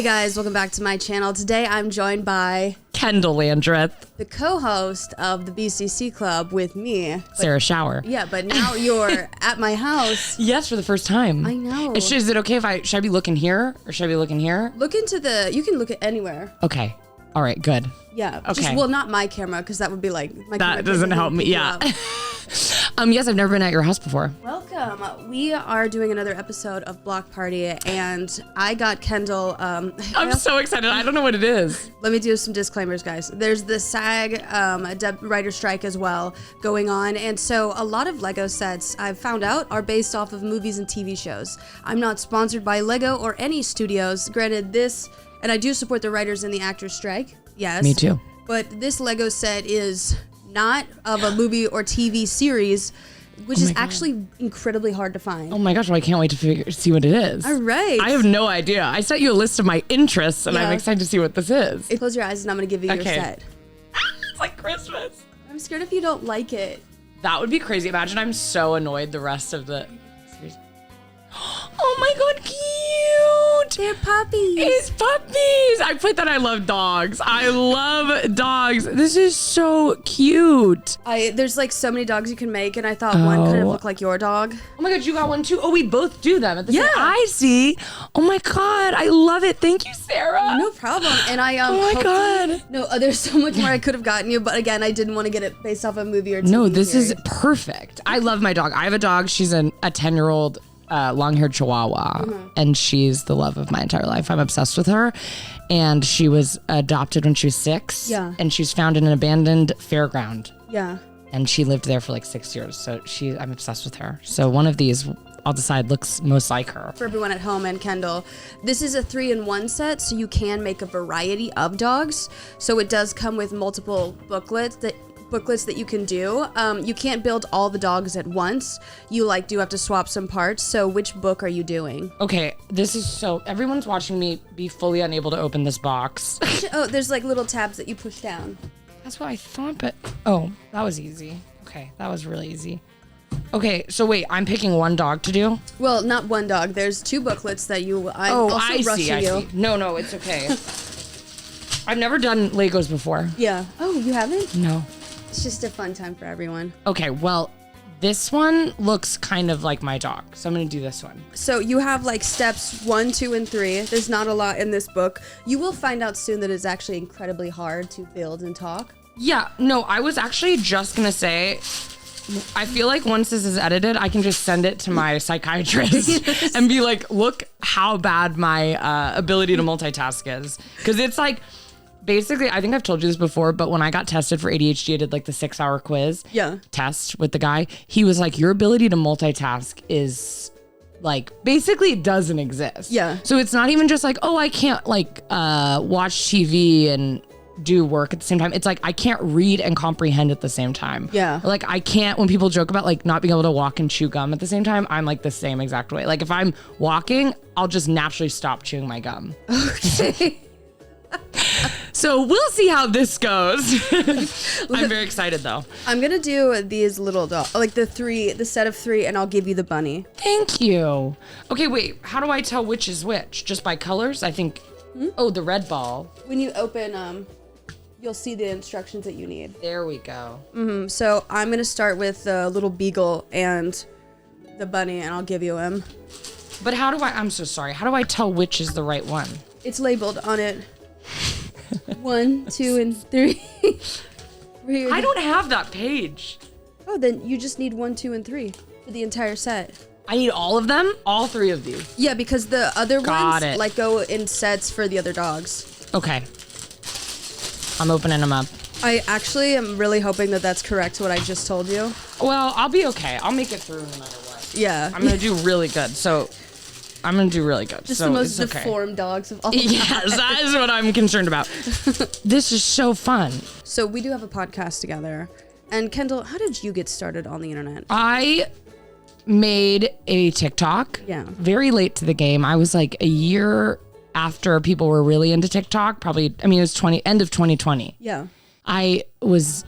Hey guys, welcome back to my channel. Today I'm joined by Kendahl Landreth, the co-host of the BCC Club with me, Sarah Schauer. Yeah, but now you're at my house. Yes, for the first time. I know. Is it okay if should I be looking here or should I be looking here? Look into you can look at anywhere. Okay. All right, good. Yeah. Okay. Well, not my camera, because that would be like, my camera That doesn't help me. Yeah. Yes, I've never been at your house before. Welcome. We are doing another episode of Block Party, and I got Kendahl. I'm so excited. I don't know what it is. Let me do some disclaimers, guys. There's the SAG writer strike as well going on, and so a lot of Lego sets I've found out are based off of movies and TV shows. I'm not sponsored by Lego or any studios. Granted, and I do support the writers and the actors strike. Yes. Me too. But this Lego set is not of a movie or TV series, which is actually incredibly hard to find. Oh my gosh, well, I can't wait to see what it is. All right. I have no idea. I sent you a list of my interests, and I'm excited to see what this is. Close your eyes, and I'm going to give you your set. It's like Christmas. I'm scared if you don't like it. That would be crazy. Imagine I'm so annoyed the rest of the series. Oh my god, cute! They're puppies. It's puppies! I put that I love dogs. I love dogs. This is so cute. There's like so many dogs you can make, and I thought one kind of looked like your dog. Oh my god, you got one too? Oh, we both do them at the same time. I see. Oh my god, I love it. Thank you, Sarah. No problem. And oh my god. No, there's so much more I could have gotten you, but again, I didn't want to get it based off a movie or TV No, this series. is perfect. I love my dog. I have a dog. She's a 10-year-old long-haired Chihuahua, and she's the love of my entire life. I'm obsessed with her, and she was adopted when she was 6. Yeah. And she's found in an abandoned fairground. Yeah. And she lived there for like 6 years. So I'm obsessed with her. So one of these, I'll decide, looks most like her. For everyone at home and Kendahl, this is a 3-in-1 set, so you can make a variety of dogs. So it does come with multiple booklets that you can do. You can't build all the dogs at once. You do have to swap some parts. So which book are you doing? Okay, this is everyone's watching me be fully unable to open this box. Oh, there's like little tabs that you push down. That's what I thought, but that was easy. Okay, that was really easy. Okay, so wait, I'm picking one dog to do? Well, not one dog. There's 2 booklets that I see. No, it's okay. I've never done Legos before. Yeah. Oh, you haven't? No. It's just a fun time for everyone. Okay, well, this one looks kind of like my dog, so I'm gonna do this one. So you have like steps 1, 2, and 3. There's not a lot in this book. You will find out soon that it's actually incredibly hard to build and talk. Yeah, no, I was actually just gonna say, I feel like once this is edited, I can just send it to my psychiatrist and be like, look how bad my ability to multitask is. Because it's like, basically, I think I've told you this before, but when I got tested for ADHD, I did like the 6-hour quiz test with the guy. He was like, your ability to multitask is like, basically it doesn't exist. Yeah. So it's not even just like, oh, I can't like watch TV and do work at the same time. It's like, I can't read and comprehend at the same time. Yeah. Like I can't, when people joke about like not being able to walk and chew gum at the same time, I'm like the same exact way. Like if I'm walking, I'll just naturally stop chewing my gum. Okay. So we'll see how this goes. I'm very excited though. I'm gonna do these little dogs, like the set of 3, and I'll give you the bunny. Thank you. Okay, wait, how do I tell which is which? Just by colors? I think, oh, the red ball. When you open, you'll see the instructions that you need. There we go. So I'm gonna start with the little beagle and the bunny, and I'll give you him. But I'm so sorry, how do I tell which is the right one? It's labeled on it. 1, 2, and 3. I don't have that page. Oh, then you just need 1, 2, and 3 for the entire set. I need all of them? All 3 of these? Yeah, because the other ones like go in sets for the other dogs. Okay. I'm opening them up. I actually am really hoping that that's correct, what I just told you. Well, I'll be okay. I'll make it through no matter what. Yeah. I'm going to do really good. So I'm going to do really good. Just the most deformed dogs of all time. Yes, that is what I'm concerned about. This is so fun. So we do have a podcast together. And Kendahl, how did you get started on the internet? I made a TikTok very late to the game. I was like a year after people were really into TikTok. Probably, it was end of 2020. Yeah. I was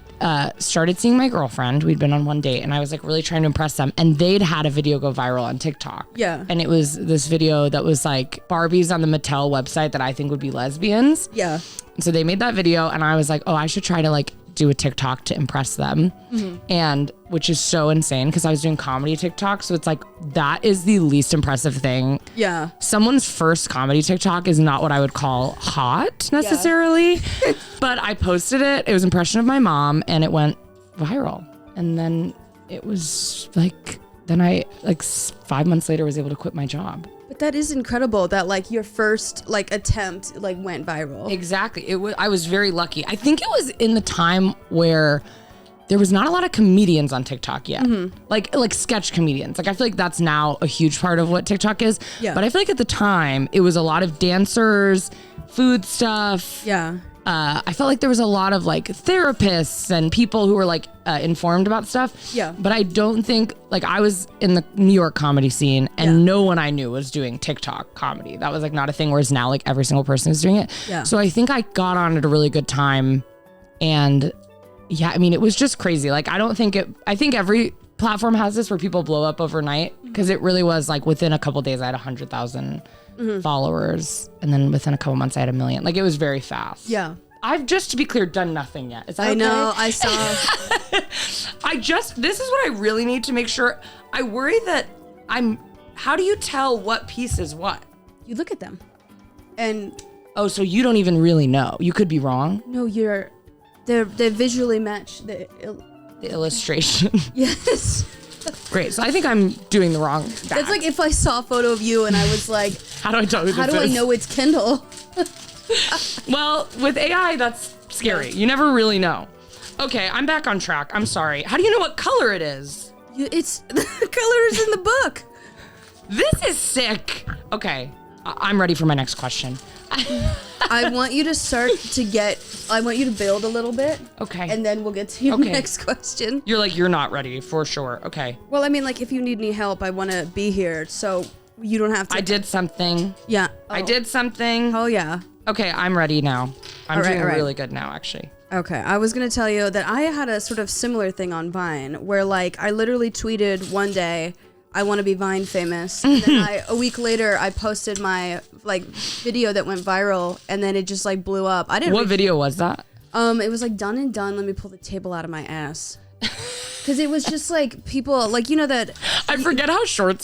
started seeing my girlfriend. We'd been on one date and I was like really trying to impress them. And they'd had a video go viral on TikTok. Yeah. And it was this video that was like Barbies on the Mattel website that I think would be lesbians. Yeah. So they made that video and I was like, oh, I should try to like do a TikTok to impress them. And which is so insane because I was doing comedy TikTok. So it's like, that is the least impressive thing. Yeah. Someone's first comedy TikTok is not what I would call hot necessarily, but I posted it. It was an impression of my mom and it went viral. And then it was like, then I like 5 months later was able to quit my job. But that is incredible that like your first like attempt like went viral. Exactly. I was very lucky. I think it was in the time where there was not a lot of comedians on TikTok yet. Like sketch comedians. Like I feel like that's now a huge part of what TikTok is. Yeah. But I feel like at the time it was a lot of dancers, food stuff. Yeah. I felt like there was a lot of like therapists and people who were like informed about stuff. Yeah. But I don't think like I was in the New York comedy scene and no one I knew was doing TikTok comedy. That was like not a thing, whereas now like every single person is doing it. Yeah. So I think I got on at a really good time. And yeah, I mean, it was just crazy. Like, I think every platform has this where people blow up overnight because it really was like within a couple days, I had 100,000 followers. And then within a couple months, I had 1 million. Like it was very fast. Yeah. I've just, to be clear, done nothing yet. Is that okay? know. I saw. This is what I really need to make sure. I worry that how do you tell what piece is what? You look at them and. Oh, so you don't even really know. You could be wrong. No, they visually match the illustration. Yes. Great. So I think I'm doing the wrong. It's like if I saw a photo of you and I was like, how do I tell who how do I know it's Kendahl? Well, with AI, that's scary. You never really know. Okay, I'm back on track. I'm sorry. How do you know what color it is? It's the color is in the book. This is sick. Okay, I'm ready for my next question. I want you to build a little bit. Okay. And then we'll get to your next question. You're not ready for sure. Okay. Well, I mean, like if you need any help, I want to be here. So you don't have to. I did something. Yeah. I did something. Oh, yeah. Okay, I'm ready now. I'm doing right. really good now, actually. Okay, I was going to tell you that I had a sort of similar thing on Vine where like I literally tweeted one day, I want to be Vine famous. And then a week later, I posted my like video that went viral and then it just like blew up. What video was that? It was like done and done. Let me pull the table out of my ass. Because it was just like people like, you know that. I forget how short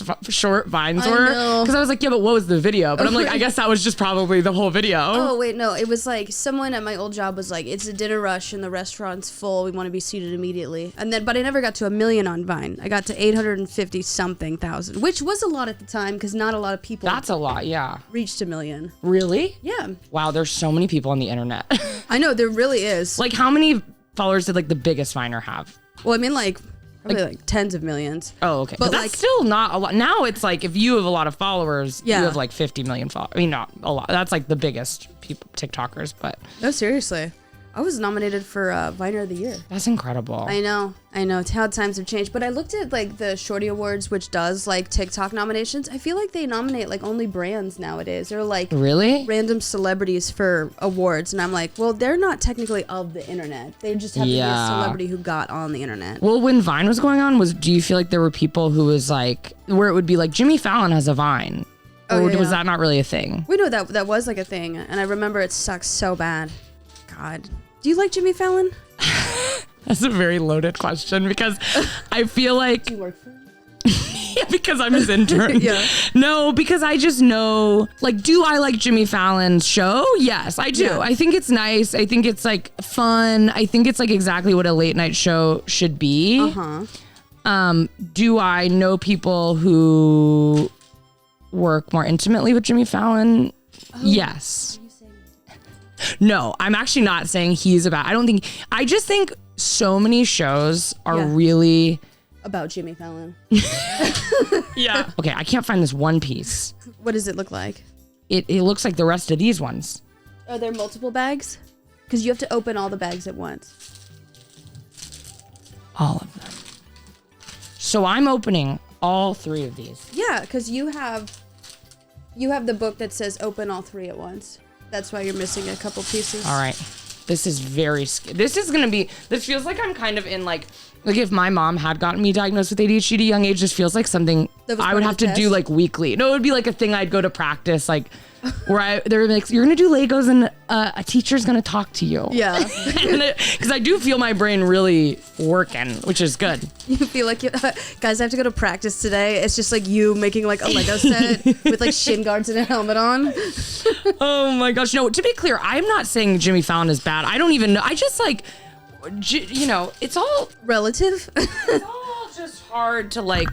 Vines I were. know. Because I was like, yeah, but what was the video? But I'm like, I guess that was just probably the whole video. Oh, wait, no. It was like someone at my old job was like, it's a dinner rush and the restaurant's full. We want to be seated immediately. But I never got to 1 million on Vine. I got to 850 something thousand, which was a lot at the time because not a lot of people. That's a lot, yeah. Reached 1 million. Really? Yeah. Wow, there's so many people on the internet. I know, there really is. Like, how many followers did like the biggest Viner have? Well, I mean, like, probably like tens of millions. Oh, okay. But that's like, still not a lot. Now it's like if you have a lot of followers, you have like 50 million followers. I mean, not a lot. That's like the biggest people, TikTokers, but. No, seriously. I was nominated for Viner of the Year. That's incredible. I know. How times have changed. But I looked at like the Shorty Awards, which does like TikTok nominations. I feel like they nominate like only brands nowadays. They're like really random celebrities for awards. And I'm like, well, they're not technically of the internet. They just have to be a celebrity who got on the internet. Well, when Vine was going on, do you feel like there were people who was like, where it would be like Jimmy Fallon has a Vine? Or was that not really a thing? We know that was like a thing. And I remember it sucks so bad. God. Do you like Jimmy Fallon? That's a very loaded question because I feel like. Do you work for him? Yeah, because I'm his intern. Yeah. No, because I just know, like, do I like Jimmy Fallon's show? Yes, I do. Yeah. I think it's nice. I think it's like fun. I think it's like exactly what a late night show should be. Do I know people who work more intimately with Jimmy Fallon? Oh. Yes. No, I'm actually not saying he's about. I just think so many shows are really about Jimmy Fallon. Yeah. Okay, I can't find this one piece. What does it look like? It looks like the rest of these ones. Are there multiple bags? Because you have to open all the bags at once. All of them. So I'm opening all 3 of these. Yeah, because you have the book that says open all 3 at once. That's why you're missing a couple pieces. All right. this is this feels like I'm kind of in like if my mom had gotten me diagnosed with ADHD at a young age, this feels like something I would have to do like weekly. No, it would be like a thing I'd go to practice, like where they're like, you're going to do Legos and a teacher's going to talk to you. Yeah. Because I do feel my brain really working, which is good. You feel like, guys, I have to go to practice today. It's just like you making like a Lego set with like shin guards and a helmet on. Oh my gosh. No, to be clear, I'm not saying Jimmy Fallon is bad. I don't even know. I just like, it's all relative. It's all just hard to like,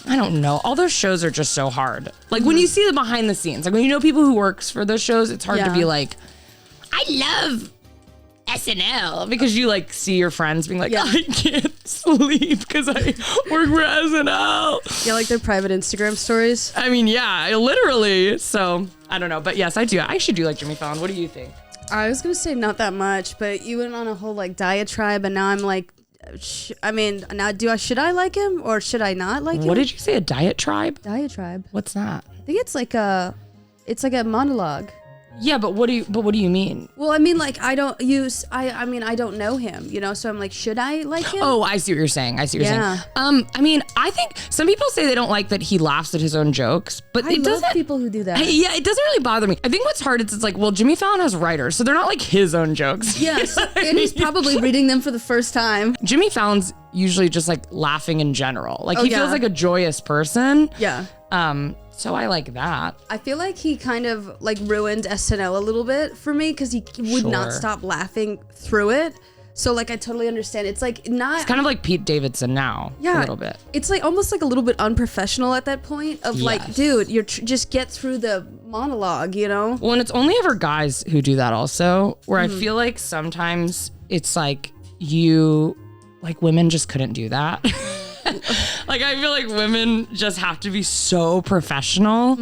I don't know. All those shows are just so hard. Like when you see the behind the scenes, like when you know people who works for those shows, it's hard to be like, I love SNL, because you like see your friends being like, I can't sleep because I work for SNL. Yeah, like their private Instagram stories. I mean, yeah, literally. So I don't know, but yes, I do. I should do like Jimmy Fallon. What do you think? I was gonna say not that much, but you went on a whole like diatribe, and now I'm like, should I like him or should I not like him? What did you say? A diatribe? Diatribe. What's that? I think it's like a monologue. Yeah, but what do you mean? Well, I mean, like, I don't know him, so I'm like, should I like him? Oh, I see what you're saying. I mean, I think some people say they don't like that he laughs at his own jokes, but I love people who do that. Yeah, it doesn't really bother me. I think what's hard is it's like, well, Jimmy Fallon has writers, so they're not like his own jokes. Yes, and he's probably reading them for the first time. Jimmy Fallon's usually just like laughing in general. Like he feels like a joyous person. Yeah. So I like that. I feel like he kind of like ruined SNL a little bit for me because he would not stop laughing through it. So like I totally understand. It's like not. It's kind of like Pete Davidson now. Yeah, a little bit. It's like almost like a little bit unprofessional at that point of like, dude, you're just get through the monologue, Well, and it's only ever guys who do that also. Where I feel like sometimes it's like women just couldn't do that. Like I feel like women just have to be so professional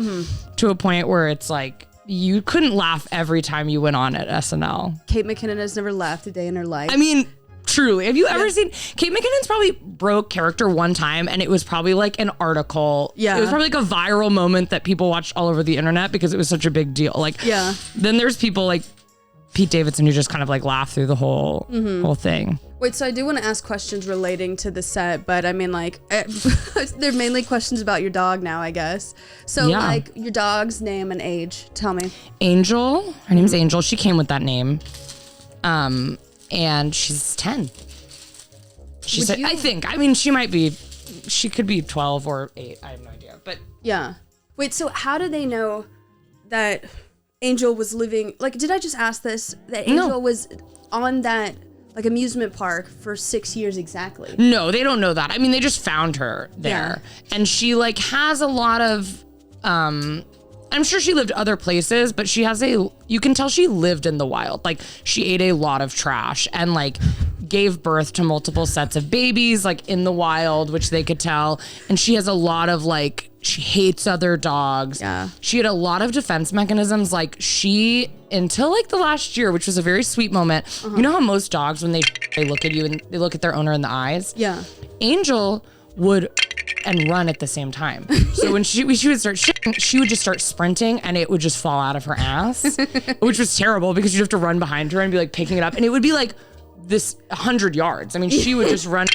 to a point where it's like you couldn't laugh every time you went on at SNL. Kate McKinnon has never laughed a day in her life. I mean, truly. Have you ever seen Kate McKinnon's probably broke character one time and it was probably like an article. Yeah. It was probably like a viral moment that people watched all over the internet because it was such a big deal. Like then there's people like Pete Davidson who just kind of like laugh through the whole thing. Wait, so I do want to ask questions relating to the set, but I mean, like, they're mainly questions about your dog now, I guess. So, like, your dog's name and age. Tell me. Angel. Her name's Angel. She came with that name. And she's 10. She said, I think. I mean, she could be 12 or 8. I have no idea. But yeah. Wait, so how do they know that Angel was living, like, did I just ask this? That Angel was on that like amusement park for 6 years exactly? No, they don't know that. I mean, they just found her there. Yeah. And she like has a lot of, I'm sure she lived other places, but she has you can tell she lived in the wild. Like she ate a lot of trash and like gave birth to multiple sets of babies like in the wild, which they could tell. And she has a lot of like, she hates other dogs. Yeah. She had a lot of defense mechanisms. Like until like the last year, which was a very sweet moment. You know how most dogs, when they look at you and they look at their owner in the eyes? Yeah. Angel would and run at the same time. So when she would start shitting, she would just start sprinting and it would just fall out of her ass, which was terrible because you'd have to run behind her and be like picking it up. And it would be like this 100 yards. I mean, she would just run.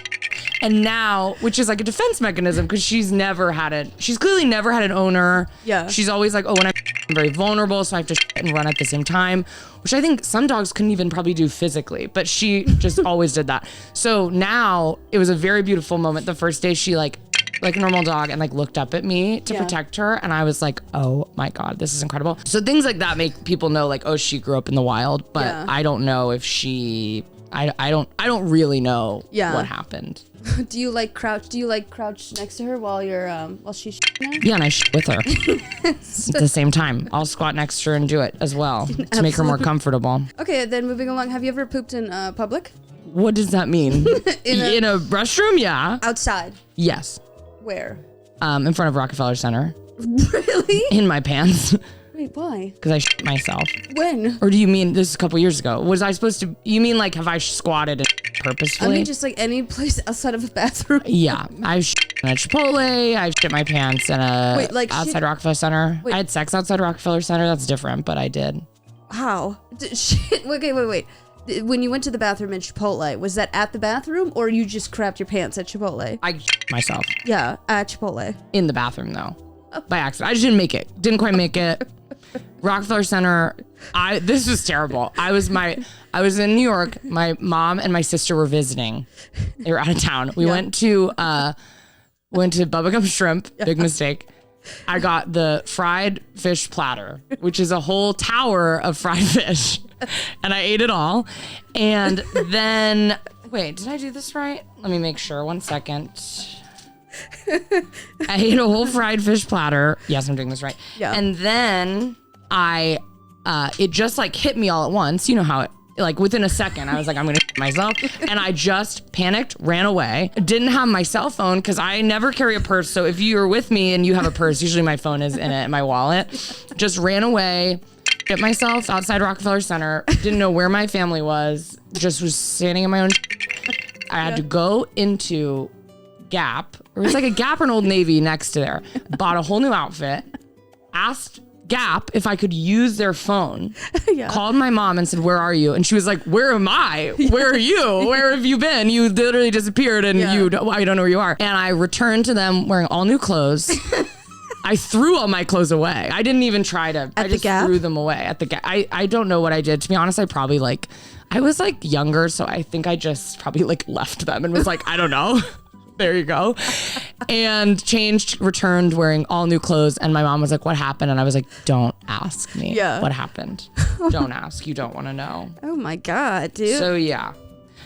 And now, which is like a defense mechanism because she's clearly never had an owner. Yeah. She's always like, when I'm very vulnerable, so I have to shit and run at the same time, which I think some dogs couldn't even probably do physically, but she just always did that. So now it was a very beautiful moment. The first day she like a normal dog and like looked up at me to protect her. And I was like, oh my God, this is incredible. So things like that make people know like, oh, she grew up in the wild, but I don't know if I don't really know what happened. Do you like crouch next to her while you're while she's her? Yeah, and I with her at the same time. I'll squat next to her and do it as well to make her more comfortable. Okay, then moving along. Have you ever pooped in public? What does that mean? in a restroom? Yeah. Outside? Yes. Where? In front of Rockefeller Center. Really? In my pants. Wait, why? Because I shit myself. When? Or do you mean this is a couple years ago? Was I supposed to? You mean like have I squatted purposefully? I mean just like any place outside of a bathroom. Yeah, I've shit in a Chipotle. I've shit my pants in outside Rockefeller Center. Wait. I had sex outside Rockefeller Center. That's different, but I did. How? Shit. Okay, wait. When you went to the bathroom in Chipotle, was that at the bathroom or you just crapped your pants at Chipotle? I myself. Yeah, at Chipotle. In the bathroom though. By accident. I just didn't make it. Didn't quite make it. Rockefeller Center. This was terrible. I was in New York. My mom and my sister were visiting. They were out of town. We went to Bubba Gump Shrimp. Big mistake. I got the fried fish platter, which is a whole tower of fried fish. And I ate it all. And then, wait, did I do this right? Let me make sure. 1 second. I ate a whole fried fish platter. Yes, I'm doing this right. Yeah. And then it just like hit me all at once. You know how it, like within a second, I was like, I'm going to myself. And I just panicked, ran away. Didn't have my cell phone because I never carry a purse. So if you're with me and you have a purse, usually my phone is in it, my wallet. Just ran away. Get myself outside Rockefeller Center. Didn't know where my family was. Just was standing in my own. I had to go into Gap. It was like a Gap or an Old Navy next to there. Bought a whole new outfit. Asked Gap if I could use their phone. Called my mom and said, "Where are you?" And she was like, "Where am I? Where are you? Where have you been? You literally disappeared and I don't know where you are." And I returned to them wearing all new clothes. I threw all my clothes away. I didn't even try to. I just threw them away at the Gap. I don't know what I did. To be honest, I probably I was younger, so I think I just probably left them and was like, I don't know. There you go. And returned wearing all new clothes. And my mom was like, "What happened?" And I was like, "Don't ask me what happened. Don't ask. You don't want to know." Oh my God, dude.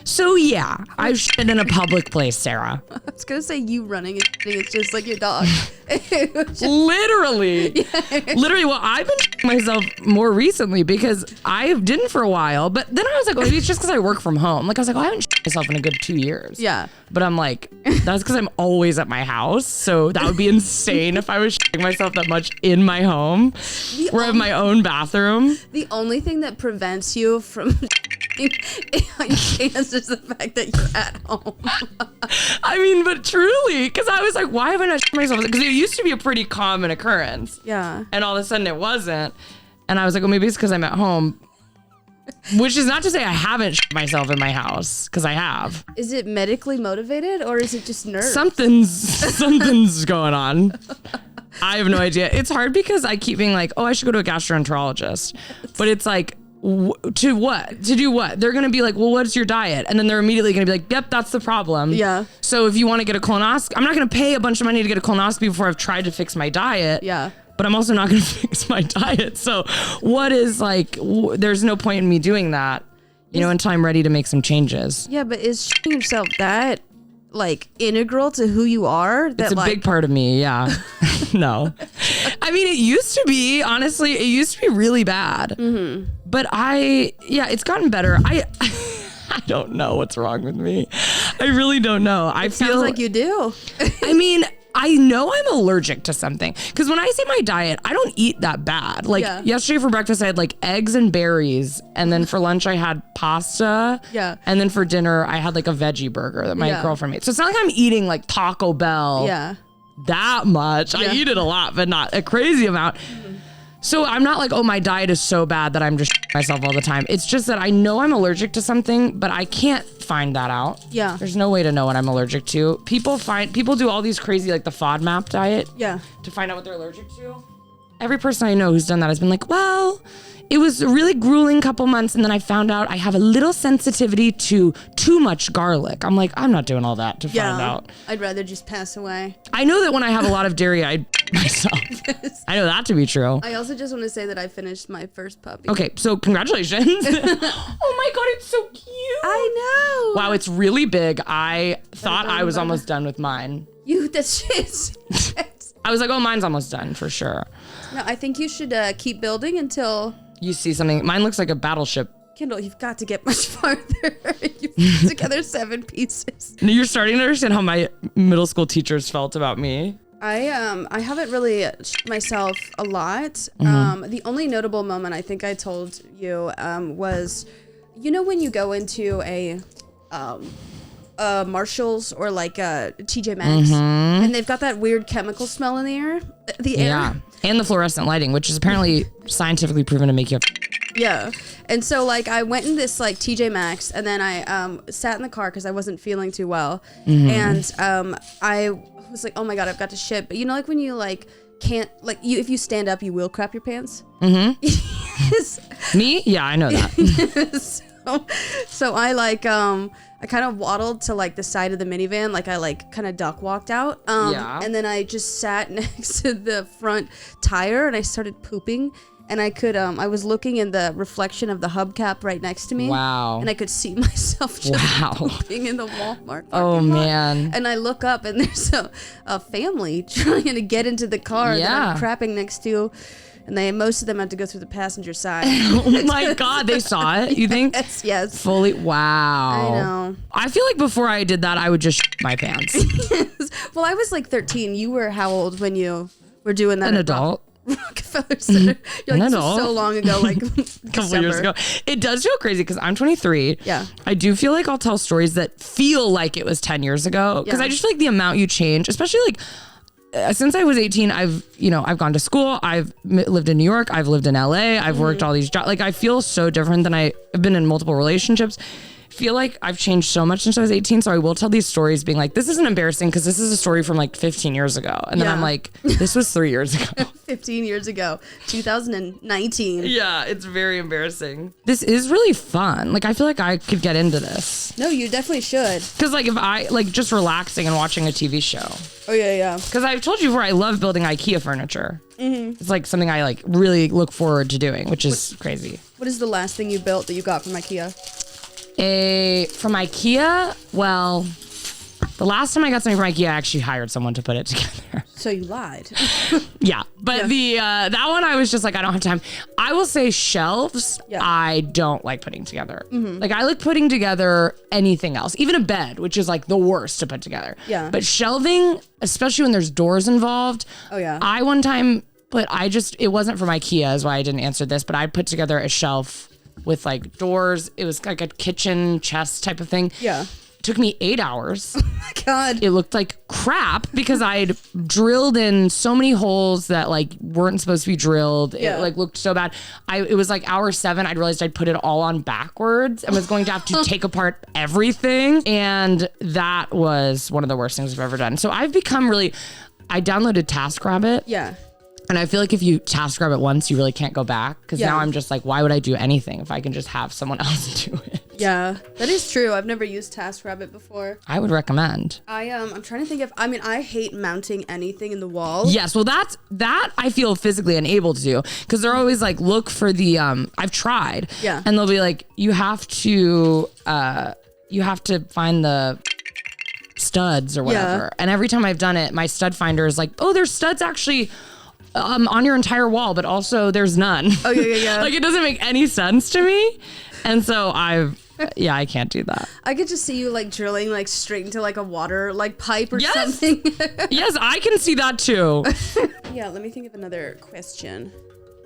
So yeah, I shit in a public place, Sarah. I was going to say you running and shitting. It's just like your dog. Literally. Literally. Well, I've been shitting myself more recently because I didn't for a while. But then I was like, maybe it's just because I work from home. I was like, I haven't shit myself in a good 2 years. Yeah. But I'm like, that's because I'm always at my house. So that would be insane if I was shitting myself that much in my home where I have my own bathroom. The only thing that prevents you from is the fact that you're at home. I mean, but truly, because I was like, why haven't I shit myself? Because it used to be a pretty common occurrence. Yeah. And all of a sudden it wasn't. And I was like, well, maybe it's because I'm at home. Which is not to say I haven't shit myself in my house, because I have. Is it medically motivated or is it just nerves? Something's going on. I have no idea. It's hard because I keep being like, oh, I should go to a gastroenterologist. But it's like, to what? To do what? They're going to be like, well, what's your diet? And then they're immediately going to be like, yep, that's the problem. Yeah. So if you want to get a colonoscopy, I'm not going to pay a bunch of money to get a colonoscopy before I've tried to fix my diet. Yeah. But I'm also not going to fix my diet. So what is there's no point in me doing that, until I'm ready to make some changes. Yeah, but is shitting yourself that integral to who you are? It's a big part of me. Yeah. No. I mean, it used to be, honestly, really bad. Mm-hmm. But it's gotten better. I don't know what's wrong with me. I really don't know. I feel sounds like you do. I mean, I know I'm allergic to something. Because when I say my diet, I don't eat that bad. Yesterday for breakfast, I had eggs and berries. And then for lunch, I had pasta. Yeah. And then for dinner, I had a veggie burger that my girlfriend made. So it's not like I'm eating Taco Bell. Yeah. That much. Yeah. I eat it a lot, but not a crazy amount. Mm-hmm. So I'm not like, oh, my diet is so bad that I'm just myself all the time. It's just that I know I'm allergic to something, but I can't find that out. Yeah. There's no way to know what I'm allergic to. People do all these crazy, the FODMAP diet. Yeah. To find out what they're allergic to. Every person I know who's done that has been like, well, it was a really grueling couple months, and then I found out I have a little sensitivity to too much garlic. I'm like, I'm not doing all that to find out. I'd rather just pass away. I know that when I have a lot of dairy, I myself. Yes. I know that to be true. I also just want to say that I finished my first puppy. Okay, so congratulations. Oh my God, it's so cute. I know. Wow, it's really big. I thought I was almost done with mine. That's shit. I was like, oh, mine's almost done for sure. No, I think you should keep building until you see something. Mine looks like a battleship. Kendahl, you've got to get much farther. You put together 7 pieces. You're starting to understand how my middle school teachers felt about me. I haven't really myself a lot. Mm-hmm. The only notable moment I think I told you was, when you go into a Marshalls or a TJ Maxx, mm-hmm. and they've got that weird chemical smell in the air. Yeah, and the fluorescent lighting, which is apparently scientifically proven to make you Yeah. And so like I went in this like TJ Maxx, and then I sat in the car because I wasn't feeling too well. And I was like, oh my God, I've got to shit. But you know, like when you like can't, like you, if you stand up, you will crap your pants. Me? Yeah, I know that. So I like I kind of waddled to like the side of the minivan, like I like kind of duck walked out, and then I just sat next to the front tire and I started pooping, and I could I was looking in the reflection of the hubcap right next to me. Wow. And I could see myself just pooping in the Walmart parking lot. Man. And I look up and there's a family trying to get into the car that I'm crapping next to. And most of them had to go through the passenger side. Oh my God, they saw it, you think? Yes. Fully, wow. I know. I feel like before I did that, I would just my pants. Well, I was like 13. You were how old when you were doing that? An adult. Rockefeller Center. You're like, this was so long ago, like a couple years ago. It does feel crazy because I'm 23. Yeah. I do feel like I'll tell stories that feel like it was 10 years ago because I just feel like the amount you change, especially like since I was 18, I've gone to school. I've lived in New York. I've lived in LA. I've worked all these jobs. Like I feel so different than I've been in multiple relationships. Feel like I've changed so much since I was 18. So I will tell these stories being like, this isn't embarrassing because this is a story from like 15 years ago. And then I'm like, this was 3 years ago. 15 years ago, 2019. Yeah, it's very embarrassing. This is really fun. Like, I feel like I could get into this. No, you definitely should. Because like if I like just relaxing and watching a TV show. Oh, yeah. Because I've told you before, I love building Ikea furniture. It's like something I like really look forward to doing, which is crazy. What is the last thing you built that you got from Ikea? From Ikea, well, the last time I got something from Ikea, I actually hired someone to put it together. So you lied. Yeah, but that one I was just like, I don't have time. I will say shelves, I don't like putting together. Like I like putting together anything else, even a bed, which is like the worst to put together. Yeah. But shelving, especially when there's doors involved. Oh yeah. I one time, it wasn't from Ikea is why I didn't answer this, but I put together a shelf with like doors. It was like a kitchen chest type of thing. Yeah. It took me 8 hours. Oh my God. It looked like crap because I'd drilled in so many holes that like weren't supposed to be drilled. Yeah. It like looked so bad. It was like hour 7. I'd realized I'd put it all on backwards and was going to have to take apart everything. And that was one of the worst things I've ever done. So I've become I downloaded TaskRabbit. Yeah. And I feel like if you TaskRabbit once, you really can't go back. Because now I'm just like, why would I do anything if I can just have someone else do it? Yeah, that is true. I've never used TaskRabbit before. I would recommend. I'm trying to think of, I hate mounting anything in the wall. Yes, well that I feel physically unable to do. Because they're always like, look for the, I've tried. Yeah. And they'll be like, you have to find the studs or whatever. And every time I've done it, my stud finder is like, oh, there's studs actually on your entire wall, but also there's none. Oh yeah. Like it doesn't make any sense to me. And so I can't do that. I could just see you like drilling like straight into like a water like pipe or something. Yes, I can see that too. Yeah, let me think of another question.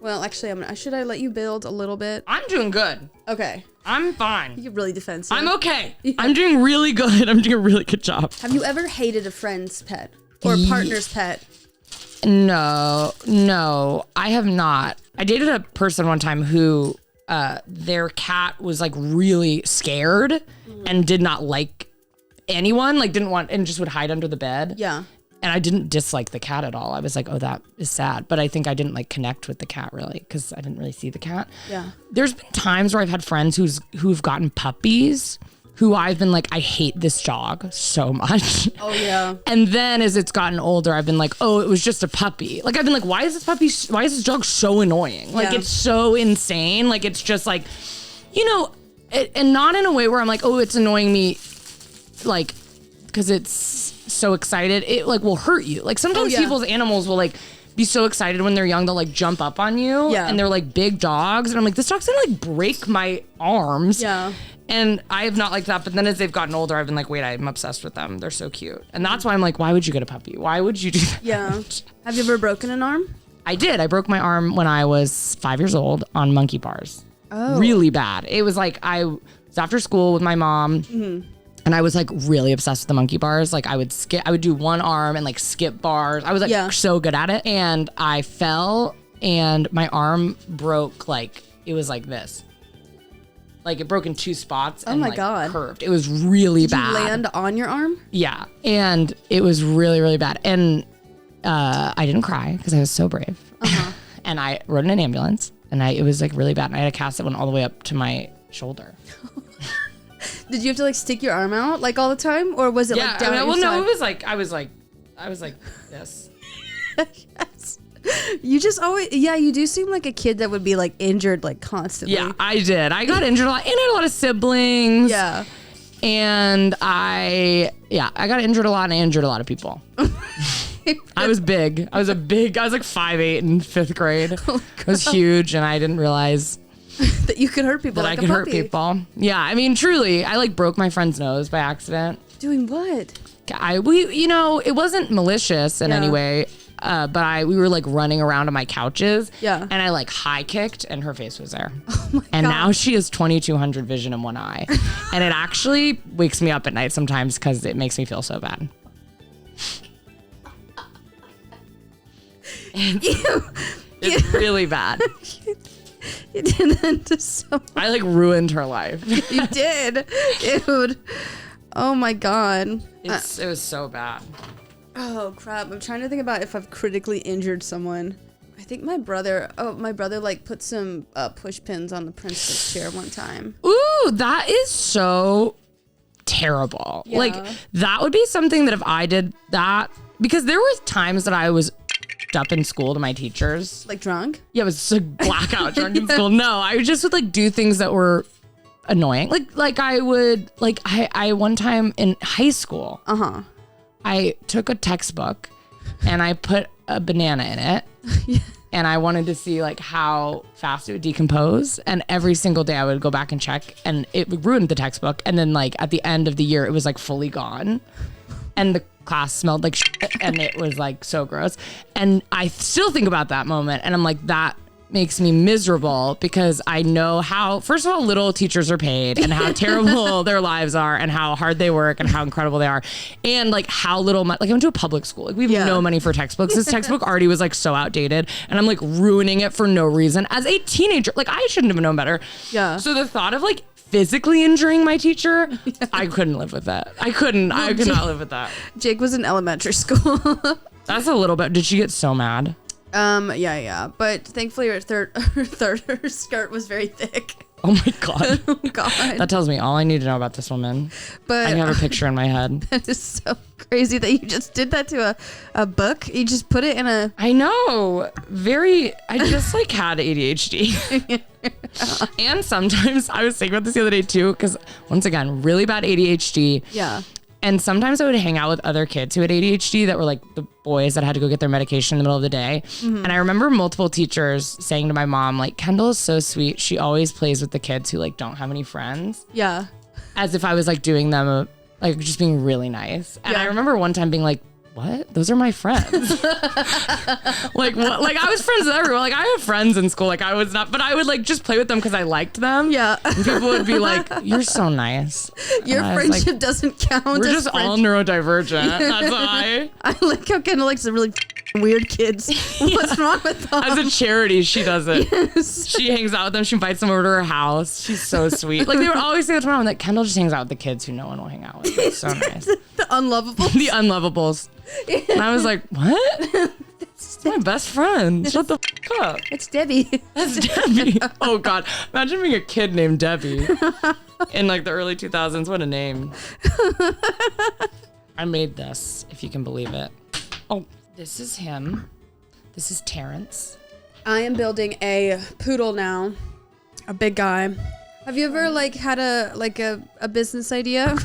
Well, actually, should I let you build a little bit? I'm doing good. Okay. I'm fine. You're really defensive. I'm okay. Yeah. I'm doing really good. I'm doing a really good job. Have you ever hated a friend's pet or a partner's pet? No, I have not. I dated a person one time who their cat was like really scared and did not like anyone, like didn't want, and just would hide under the bed. Yeah. And I didn't dislike the cat at all. I was like, oh, that is sad. But I think I didn't like connect with the cat really because I didn't really see the cat. Yeah. There's been times where I've had friends who've gotten puppies who I've been like, I hate this dog so much. Oh yeah. And then as it's gotten older, I've been like, oh, it was just a puppy. Like I've been like, why is this dog so annoying? Like it's so insane. Like it's just like, and not in a way where I'm like, oh, it's annoying me, like, because it's so excited. It like will hurt you. Like sometimes people's animals will like be so excited when they're young, they'll like jump up on you. Yeah. And they're like big dogs. And I'm like, this dog's gonna like break my arms. Yeah. And I have not liked that. But then as they've gotten older, I've been like, wait, I'm obsessed with them. They're so cute. And that's why I'm like, why would you get a puppy? Why would you do that? Yeah. Have you ever broken an arm? I did. I broke my arm when I was 5 years old on monkey bars. Oh. Really bad. It was like I was after school with my mom. Mm-hmm. And I was like really obsessed with the monkey bars. Like I would do one arm and like skip bars. I was like so good at it. And I fell and my arm broke like it was like this. Like it broke in 2 spots and my like God. curved. It was really Did bad. you land on your arm? Yeah. And it was really, really bad. And I didn't cry because I was so brave. And I rode in an ambulance and it was like really bad. And I had a cast that went all the way up to my shoulder. Did you have to like stick your arm out like all the time? Or was it like down at your side? No, it was like, I was like this. Yes. You just always, you do seem like a kid that would be like injured like constantly. Yeah, I did. I got injured a lot and I had a lot of siblings. Yeah. And I got injured a lot and I injured a lot of people. I was big. I was like 5'8" in 5th grade. Oh, I was huge and I didn't realize that you could hurt people. That like I could a hurt puppy. people. Yeah, I mean, truly, I like broke my friend's nose by accident. Doing what? It wasn't malicious in any way, but we were like running around on my couches. Yeah. And I like high kicked and her face was there. Oh my and God. now she has 2200 vision in one eye. And it actually wakes me up at night sometimes because it makes me feel so bad. It's really bad. You did that to someone. I like ruined her life. You did. Dude. Oh my God. It was so bad. Oh crap. I'm trying to think about if I've critically injured someone. I think my brother like put some push pins on the princess chair one time. Ooh, that is so terrible. Yeah. Like that would be something that if I did that, because there were times that I was up in school to my teachers. Like drunk? Yeah, it was like blackout drunk in school. No, I just would like do things that were annoying. Like I would like I one time in high school. I took a textbook and I put a banana in it. And I wanted to see like how fast it would decompose. And every single day I would go back and check and it ruined the textbook. And then like at the end of the year, it was like fully gone. And the class smelled like shit and it was like so gross. And I still think about that moment and I'm like, that makes me miserable because I know how, first of all, little teachers are paid and how terrible their lives are and how hard they work and how incredible they are. And like how little, like I went to a public school. Like we have no money for textbooks. This textbook already was like so outdated and I'm like ruining it for no reason. As a teenager, like I shouldn't have known better. Yeah. So the thought of like physically injuring my teacher, I couldn't live with that. I could not live with that. Jake was in elementary school. That's a little bit. Did she get so mad? Yeah. But thankfully her skirt was very thick. Oh my God. Oh God. That tells me all I need to know about this woman. But I have a picture in my head. That is so crazy that you just did that to a book. You just put it in a... I know. I just like had ADHD. And sometimes I was thinking about this the other day too, because once again, really bad ADHD. Yeah. And sometimes I would hang out with other kids who had ADHD that were like the boys that had to go get their medication in the middle of the day. Mm-hmm. And I remember multiple teachers saying to my mom, like, Kendahl is so sweet. She always plays with the kids who like don't have any friends. Yeah. As if I was like doing them, like just being really nice. And I remember one time being like, what? Those are my friends. Like what? Like I was friends with everyone. Like I have friends in school. Like I was not, but I would like just play with them because I liked them. Yeah. And people would be like, "You're so nice." Your friendship like, doesn't count. We're just all neurodivergent. That's why. I like how Kendahl likes the really weird kids. What's wrong with them? As a charity, she does it. Yes. She hangs out with them. She invites them over to her house. She's so sweet. Like they would always say that to my mom, like Kendahl just hangs out with the kids who no one will hang out with. It's so nice. The unlovables. The unlovables. And I was like, what? It's my best friend. Shut the f up. It's Debbie. That's Debbie. Oh God. Imagine being a kid named Debbie in like the early 2000s. What a name. I made this, if you can believe it. Oh, this is him. This is Terrence. I am building a poodle now. A big guy. Have you ever like had a business idea?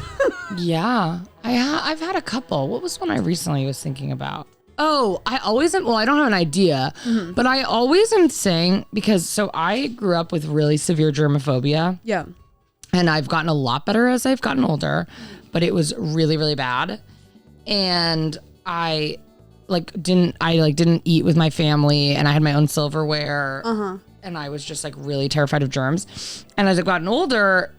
Yeah, I've had a couple. What was one I recently was thinking about? Oh, I always am. Well, I don't have an idea, but I always am saying, because so I grew up with really severe germophobia. Yeah. And I've gotten a lot better as I've gotten older, but it was really, really bad. And I didn't eat with my family, and I had my own silverware. And I was just like really terrified of germs. And as I've gotten older,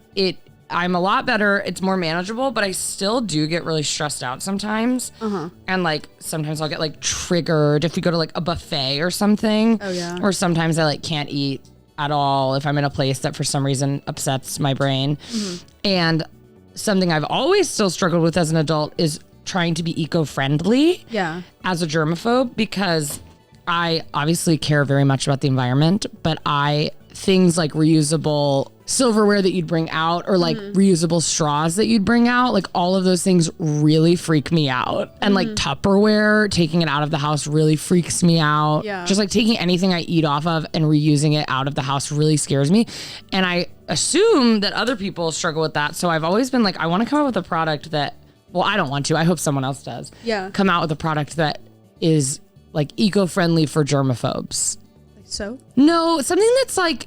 I'm a lot better. It's more manageable, but I still do get really stressed out sometimes. And like sometimes I'll get like triggered if we go to like a buffet or something. Oh yeah. Or sometimes I like can't eat at all if I'm in a place that for some reason upsets my brain. And something I've always still struggled with as an adult is trying to be eco-friendly as a germaphobe, because I obviously care very much about the environment, but things like reusable silverware that you'd bring out, or like reusable straws that you'd bring out, like all of those things really freak me out. And like Tupperware, taking it out of the house really freaks me out. Just like taking anything I eat off of and reusing it out of the house really scares me. And I assume that other people struggle with that. So I've always been like, I want to come up with a product that, well, I don't want to, I hope someone else does. Come out with a product that is like eco-friendly for germaphobes. So? No, something that's like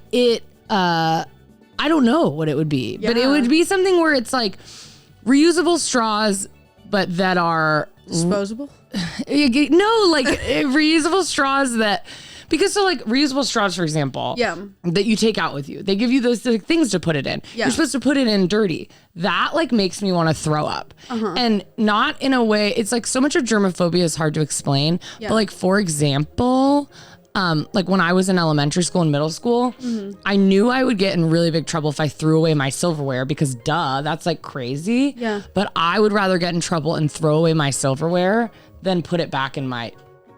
I don't know what it would be, but it would be something where it's like reusable straws, but that are disposable. No, like reusable straws that, because so like reusable straws, for example, that you take out with you, they give you those things to put it in. You're supposed to put it in dirty. That like makes me want to throw up, and not in a way. It's like so much of germophobia is hard to explain, but like for example. Like when I was in elementary school and middle school, I knew I would get in really big trouble if I threw away my silverware, because that's like crazy. But I would rather get in trouble and throw away my silverware than put it back in my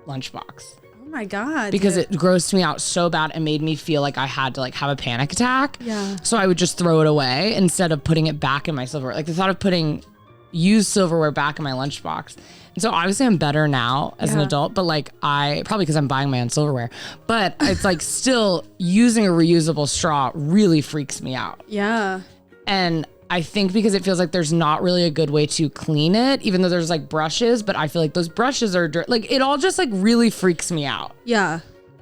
lunchbox. Oh my God. Because it grossed me out so bad and made me feel like I had to like have a panic attack. So I would just throw it away instead of putting it back in my silverware. Like the thought of putting used silverware back in my lunchbox. And so obviously I'm better now as an adult, but like probably because I'm buying my own silverware, but it's like still using a reusable straw really freaks me out. And I think because it feels like there's not really a good way to clean it, even though there's like brushes, but I feel like those brushes are like, it all just like really freaks me out.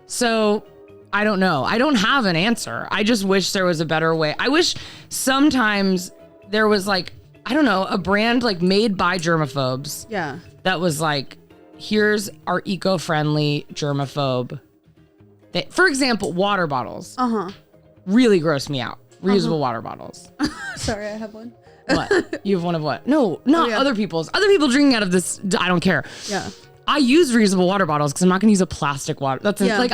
So I don't know. I don't have an answer. I just wish there was a better way. I wish sometimes there was like, I don't know, a brand like made by germaphobes. That was like, here's our eco-friendly germaphobe. For example, water bottles. Really gross me out. Reusable water bottles. Sorry, I have one. What? You have one of what? No, not other people's. Other people drinking out of this, I don't care. I use reusable water bottles because I'm not going to use a plastic water. That's like,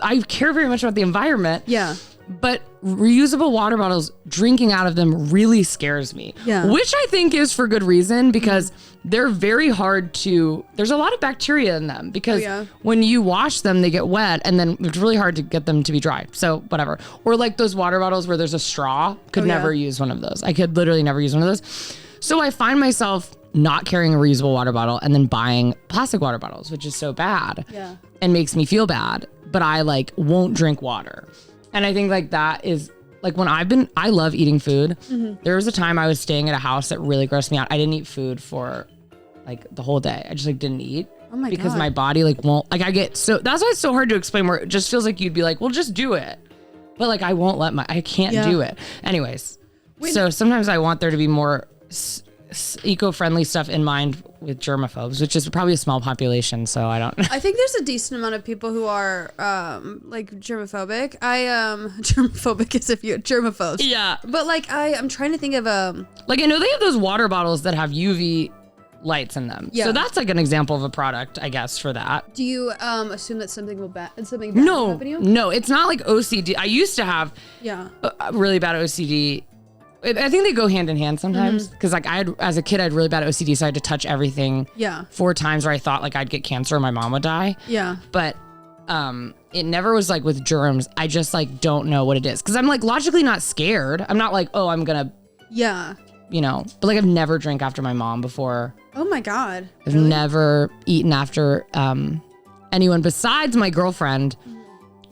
I care very much about the environment. But reusable water bottles, drinking out of them really scares me. Which I think is for good reason, because they're very hard there's a lot of bacteria in them, because when you wash them, they get wet, and then it's really hard to get them to be dry. So whatever. Or like those water bottles where there's a straw, could never use one of those. I could literally never use one of those. So I find myself not carrying a reusable water bottle and then buying plastic water bottles, which is so bad and makes me feel bad. But I like won't drink water. And I think like that is like when I love eating food. There was a time I was staying at a house that really grossed me out. I didn't eat food for like the whole day. I just like didn't eat because my body like won't, like I get so, that's why it's so hard to explain, where it just feels like you'd be like, well, just do it. But like, I won't I can't do it. Anyways. So sometimes I want there to be more eco-friendly stuff in mind with germaphobes, which is probably a small population, so I don't. I think there's a decent amount of people who are like germophobic. Germophobic as if you're germaphobes. But like I'm trying to think of like I know they have those water bottles that have UV lights in them. So that's like an example of a product, I guess, for that. Do you assume that something will bad will happen to you? No, it's not like OCD. I used to have really bad OCD. I think they go hand in hand sometimes, because like as a kid I had really bad OCD, so I had to touch everything 4 times where I thought like I'd get cancer or my mom would die. But it never was like with germs. I just like don't know what it is, because I'm like logically not scared. I'm not like, oh, I'm gonna you know, but like I've never drank after my mom before. Oh my God. I've never eaten after anyone besides my girlfriend.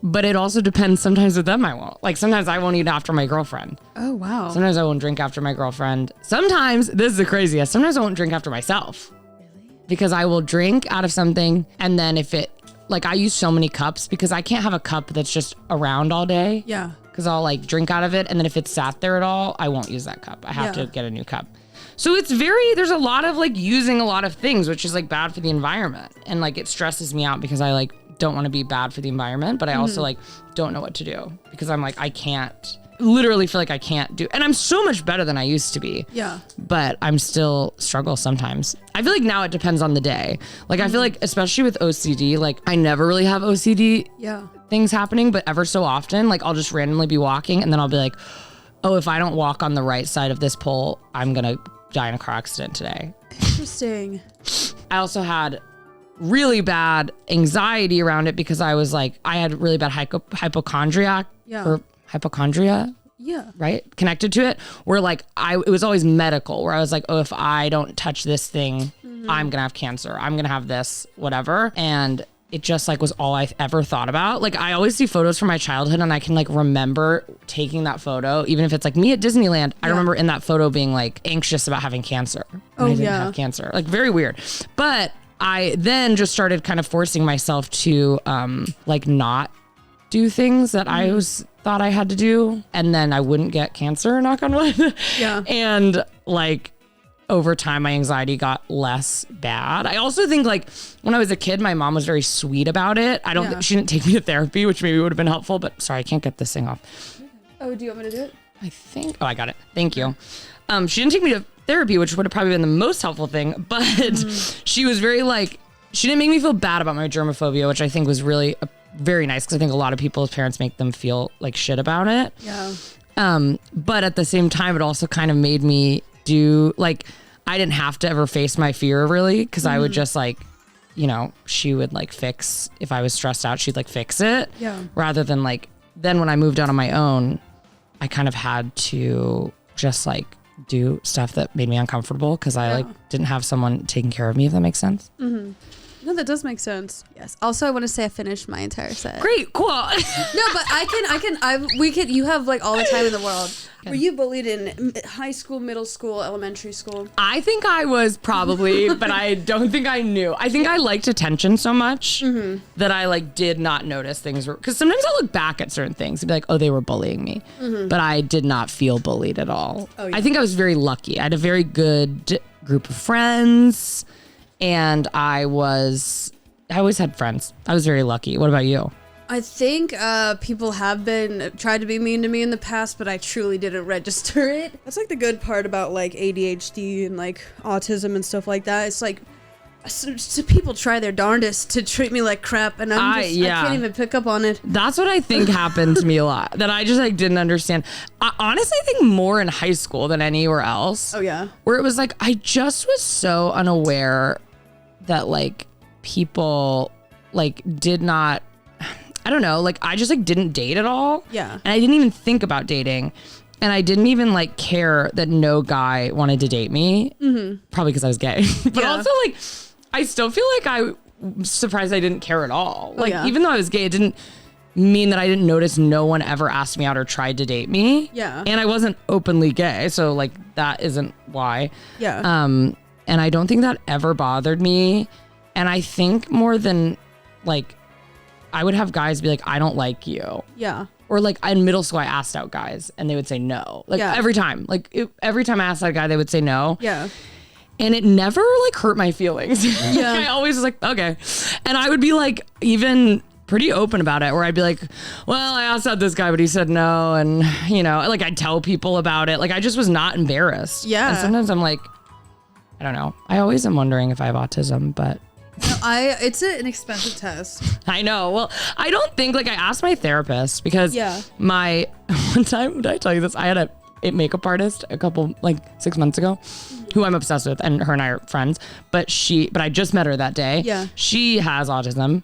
But it also depends. Sometimes with them I won't. Like sometimes I won't eat after my girlfriend. Oh, wow. Sometimes I won't drink after my girlfriend. Sometimes, this is the craziest, sometimes I won't drink after myself. Really? Because I will drink out of something, and then if it, like I use so many cups because I can't have a cup that's just around all day. Because I'll like drink out of it, and then if it's sat there at all, I won't use that cup. I have to get a new cup. So it's there's a lot of like using a lot of things, which is like bad for the environment. And like it stresses me out because I like don't want to be bad for the environment, but I also like don't know what to do, because I'm like, I can't, literally feel like I can't do, and I'm so much better than I used to be. But I'm still struggle sometimes. I feel like now it depends on the day. Like I feel like, especially with OCD, like I never really have OCD things happening, but ever so often, like I'll just randomly be walking and then I'll be like, oh, if I don't walk on the right side of this pole, I'm going to die in a car accident today. Interesting. I also had really bad anxiety around it because I was like, I had really bad hypochondriac or hypochondria. Yeah. Right? Connected to it, where like it was always medical, where I was like, oh, if I don't touch this thing, I'm gonna have cancer. I'm gonna have this, whatever. And it just like was all I ever thought about. Like I always see photos from my childhood and I can like remember taking that photo, even if it's like me at Disneyland. I remember in that photo being like anxious about having cancer. I didn't have cancer. Like very weird. But I then just started kind of forcing myself to like not do things that I thought I had to do, and then I wouldn't get cancer, knock on wood. Yeah. And like over time, my anxiety got less bad. I also think like when I was a kid, my mom was very sweet about it. I don't think she didn't take me to therapy, which maybe would have been helpful, but sorry, I can't get this thing off. Oh, do you want me to do it? I think, I got it. Thank you. She didn't take me to therapy, which would have probably been the most helpful thing, but she was very like, she didn't make me feel bad about my germophobia, which I think was really very nice, because I think a lot of people's parents make them feel like shit about it. Yeah. But at the same time, it also kind of made me do like, I didn't have to ever face my fear really, because I would just like, you know, she would like fix, if I was stressed out, she'd like fix it. Yeah. Rather than like, then when I moved out on my own, I kind of had to just like do stuff that made me uncomfortable, because I like didn't have someone taking care of me, if that makes sense. Mm-hmm. No, that does make sense. Yes. Also, I want to say I finished my entire set. Great, cool. No, but you have like all the time in the world. Were you bullied in high school, middle school, elementary school? I think I was probably, but I don't think I knew. I think I liked attention so much that I like did not notice things were, because sometimes I'll look back at certain things and be like, oh, they were bullying me. But I did not feel bullied at all. Oh, yeah. I think I was very lucky. I had a very good group of friends. And I always had friends. I was very lucky. What about you? I think people have tried to be mean to me in the past, but I truly didn't register it. That's like the good part about like ADHD and like autism and stuff like that. It's like so people try their darndest to treat me like crap, and I can't even pick up on it. That's what I think happened to me a lot, that I just like didn't understand. Honestly, I think more in high school than anywhere else. Oh yeah. Where it was like, I just was so unaware that like people like did not, I don't know, like I just like didn't date at all. Yeah. And I didn't even think about dating. And I didn't even like care that no guy wanted to date me. Probably because I was gay. But also like, I still feel like I'm surprised I didn't care at all. Like even though I was gay, it didn't mean that I didn't notice no one ever asked me out or tried to date me. Yeah. And I wasn't openly gay. So like that isn't why. Yeah. And I don't think that ever bothered me. And I think more than like, I would have guys be like, I don't like you. Yeah. Or like in middle school, I asked out guys and they would say no. Like every time. Like every time I asked out a guy, they would say no. Yeah. And it never like hurt my feelings. Yeah. I always was like, okay. And I would be like, even pretty open about it, where I'd be like, well, I asked out this guy, but he said no. And you know, like I'd tell people about it. Like I just was not embarrassed. Yeah. And sometimes I'm like, I don't know. I always am wondering if I have autism, but it's an expensive test. I know. Well, I don't think, like I asked my therapist because one time, did I tell you this? I had a makeup artist a couple, like 6 months ago, who I'm obsessed with, and her and I are friends, but I just met her that day. Yeah. She has autism.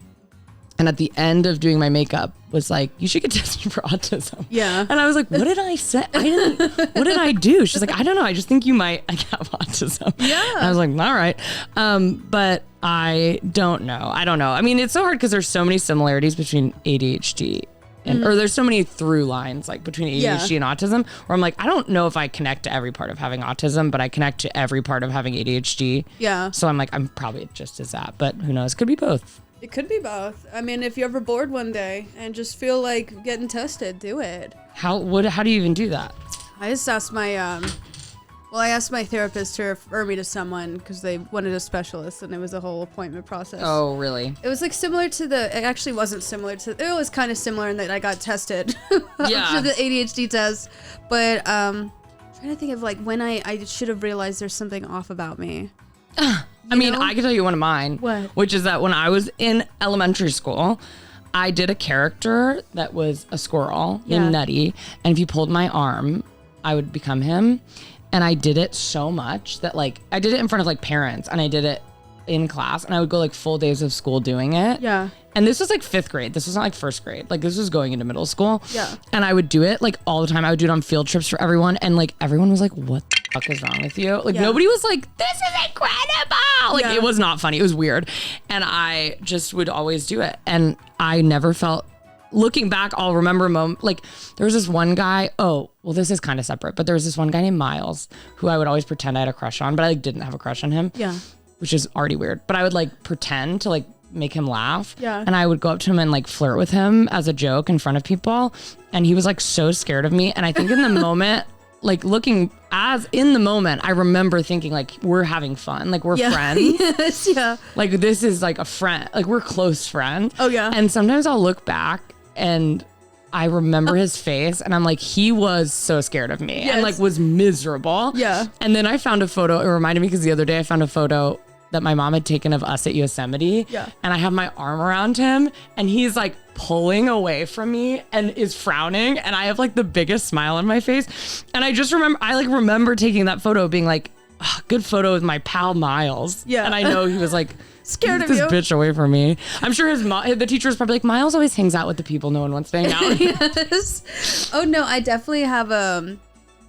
And at the end of doing my makeup was like, you should get tested for autism. Yeah. And I was like, what did I say? What did I do? She's like, I don't know. I just think you might have autism. Yeah. And I was like, all right. But I don't know. I don't know. I mean, it's so hard because there's so many similarities between ADHD or there's so many through lines like between ADHD and autism, where I'm like, I don't know if I connect to every part of having autism, but I connect to every part of having ADHD. Yeah. So I'm like, I'm probably just as that, but who knows? Could be both. It could be both. I mean, if you're ever bored one day and just feel like getting tested, do it. How do you even do that? I just asked I asked my therapist to refer me to someone because they wanted a specialist, and it was a whole appointment process. Oh, really? It was like similar to it actually wasn't similar to, it was kind of similar in that I got tested to the ADHD test. But trying to think of like when I should have realized there's something off about me. I mean, I can tell you one of mine, which is that when I was in elementary school, I did a character that was a squirrel named Nutty. And if you pulled my arm, I would become him. And I did it so much that like, I did it in front of like parents and I did it in class and I would go like full days of school doing it. Yeah. And this was like 5th grade. This was not like 1st grade. Like this was going into middle school. Yeah. And I would do it like all the time. I would do it on field trips for everyone. And like everyone was like, what the fuck is wrong with you? Like nobody was like, this is incredible. Like it was not funny. It was weird. And I just would always do it. And I never felt, looking back, I'll remember a moment, like there was this one guy, this is kind of separate, but there was this one guy named Miles who I would always pretend I had a crush on, but I like didn't have a crush on him. Yeah. Which is already weird. But I would like pretend to like make him laugh. Yeah. And I would go up to him and like flirt with him as a joke in front of people. And he was like so scared of me. And I think in the moment, like looking as in the moment, I remember thinking like, we're having fun. Like we're friends. Yes, yeah. Like this is like a friend, like we're close friends. Oh yeah. And sometimes I'll look back and I remember his face and I'm like, he was so scared of me and like was miserable. Yeah. And then I found a photo. It reminded me because the other day I found a photo that my mom had taken of us at Yosemite. Yeah. And I have my arm around him and he's like pulling away from me and is frowning. And I have like the biggest smile on my face. And I just remember taking that photo being like, good photo with my pal Miles. Yeah. And I know he was like, scared of this you. Bitch away from me. I'm sure the teacher was probably like, Miles always hangs out with the people no one wants to hang out with. Yes. Oh no, I definitely have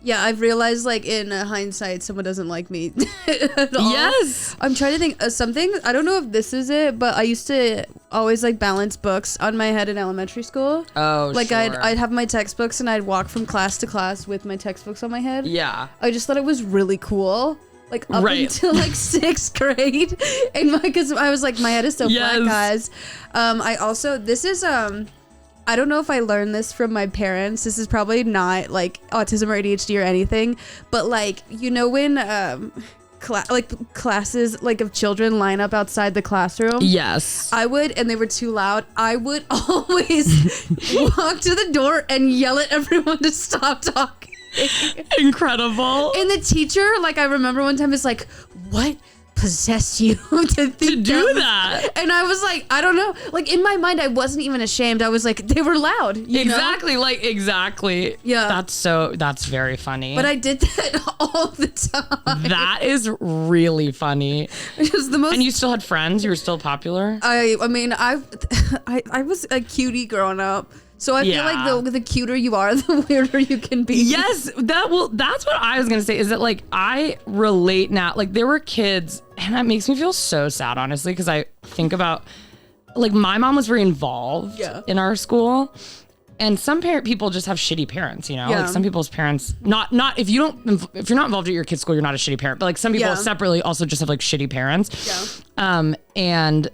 I've realized like in hindsight someone doesn't like me at all. Yes. I'm trying to think of something. I don't know if this is it, but I used to always like balance books on my head in elementary school. Oh, like sure. I'd have my textbooks and I'd walk from class to class with my textbooks on my head. Yeah. I just thought it was really cool. Like up until like 6th grade, and because I was like, my head is so flat, guys. I also I don't know if I learned this from my parents. This is probably not like autism or ADHD or anything, but like you know when classes like of children line up outside the classroom. Yes, I would, and they were too loud. I would always walk to the door and yell at everyone to stop talking. Incredible. And the teacher, like I remember one time, is like, what possessed you to do that? And I was like, I don't know. Like in my mind, I wasn't even ashamed. I was like, they were loud. Exactly. Like exactly. Yeah. That's very funny. But I did that all the time. That is really funny. It was the most. And you still had friends? You were still popular? I mean, I was a cutie growing up. So I feel like the cuter you are, the weirder you can be. Yes, that's what I was gonna say. Is that like I relate now? Like there were kids, and that makes me feel so sad, honestly, because I think about like my mom was very involved in our school, and some people just have shitty parents. You know, like some people's parents not if you're not involved at your kid's school, you're not a shitty parent. But like some people separately also just have like shitty parents. Yeah. And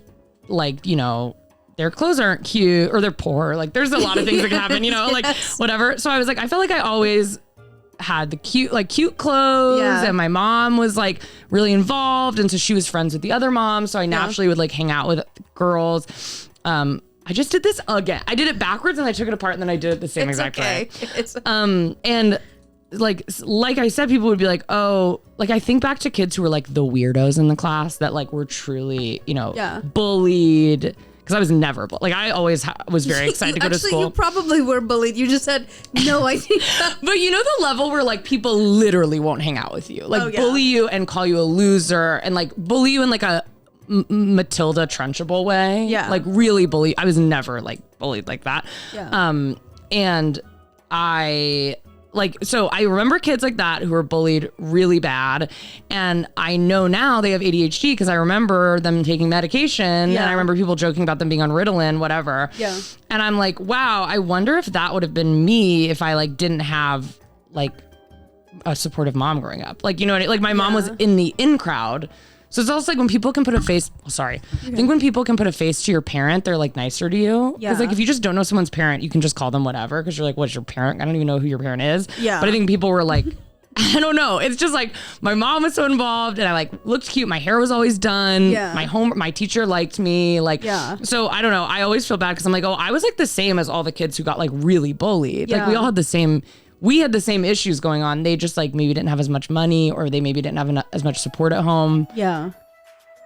like you know. Their clothes aren't cute or they're poor. Like there's a lot of things that can happen, you know, like whatever. So I was like, I felt like I always had the cute clothes and my mom was like really involved. And so she was friends with the other moms. So I naturally would like hang out with girls. I just did this again. I did it backwards and I took it apart and then I did it the same exact way. And like I said, people would be like, oh, like I think back to kids who were like the weirdos in the class that like were truly, you know, bullied. Because I was never, like I always was very excited to go to school. You probably were bullied. You just had no idea. But you know the level where like people literally won't hang out with you. Like bully you and call you a loser and like bully you in like a Matilda Trunchable way. Yeah. Like really bully. I was never like bullied like that. Yeah. And so I remember kids like that who were bullied really bad. And I know now they have ADHD because I remember them taking medication and I remember people joking about them being on Ritalin, whatever. Yeah. And I'm like, wow, I wonder if that would have been me if I like didn't have like a supportive mom growing up. Like, you know, like my mom was in the in crowd. So it's also like when people can put a face, I think when people can put a face to your parent, they're like nicer to you. Yeah. Because like if you just don't know someone's parent, you can just call them whatever. Because you're like, what's your parent? I don't even know who your parent is. Yeah. But I think people were like, I don't know. It's just like my mom was so involved and I like looked cute. My hair was always done. Yeah. My teacher liked me. Like, so I don't know. I always feel bad because I'm like, oh, I was like the same as all the kids who got like really bullied. Yeah. Like we all had the same issues going on. They just like maybe didn't have as much money or they maybe didn't have as much support at home. Yeah.